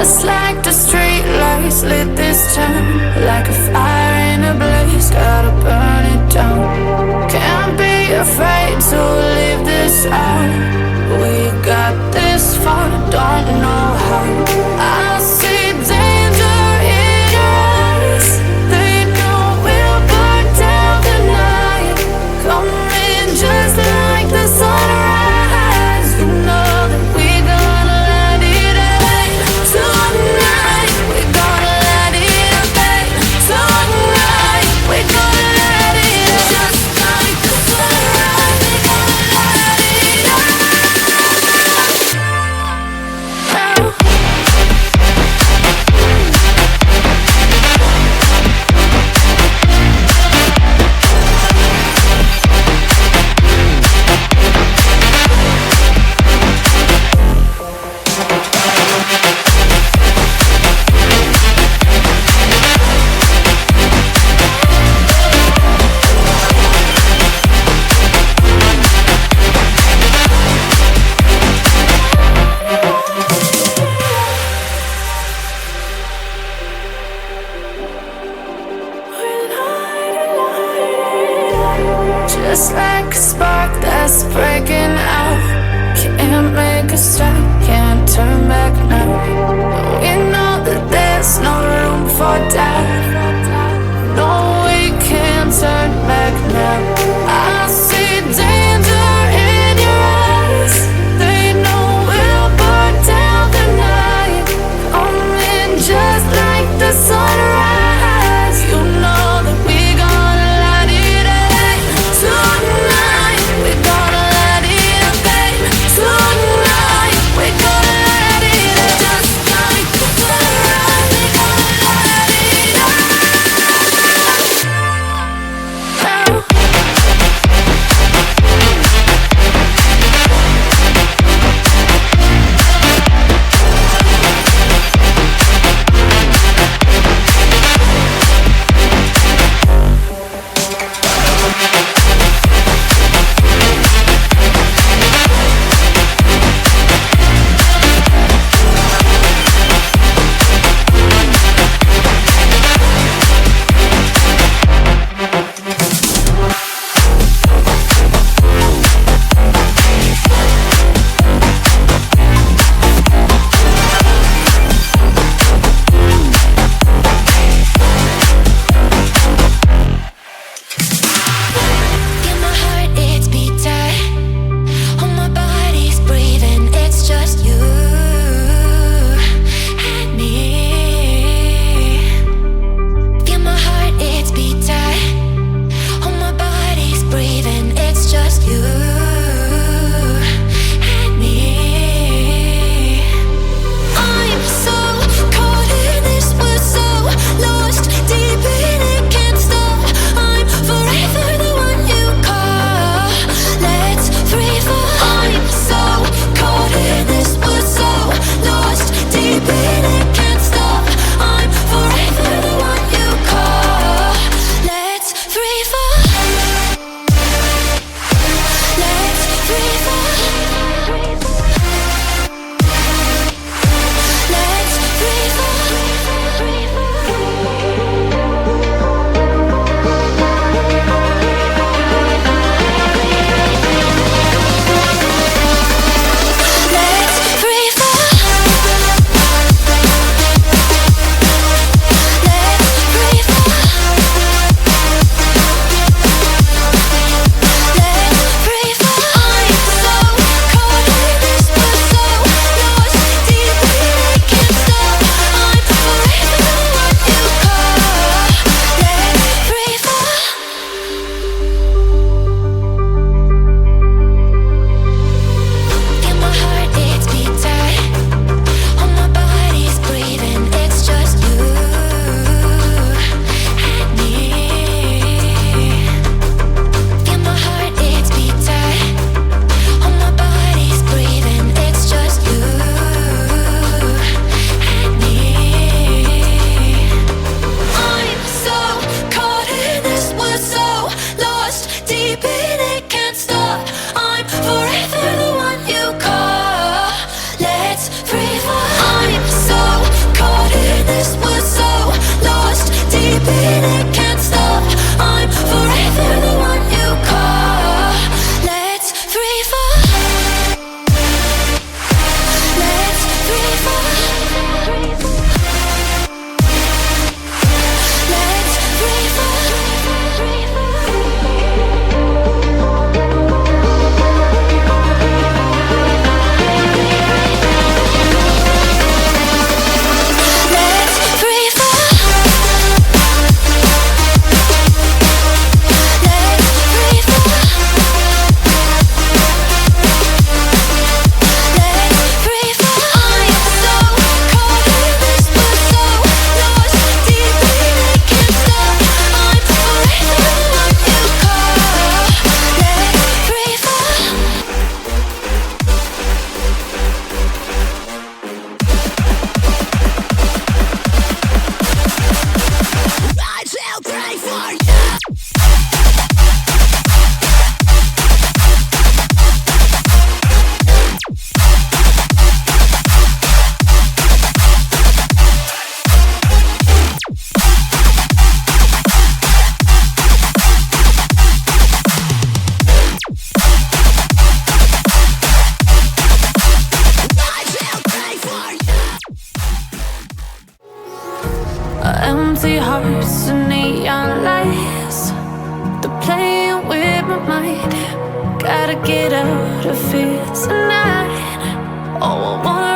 Just like the street lights lit this town, like a fire in a blaze, gotta burn it down. Can't be afraid to leave this out. We got this far, don't know how. I see danger in your eyes. They know we'll burn down the night. Coming just like the sunrise. You know that we gonna let it rain. Tonight we gonna let it rain. Tonight we gonna let it rain. Just like the sunrise, we gonna let it rain. Just like a spark that's breaking out. Can't make a stop, can't turn back now. We know that there's no room for doubt. No, we can't turn back now. I see danger in your eyes. They know we'll burn down the night. Coming just like the sunrise. You know that we gonna let it rain. Tonight we gonna let it rain. Tonight we gonna let it rain. Just like the sunrise, we gonna let it rain. my mind. Gotta get out of here tonight. Oh, I wanna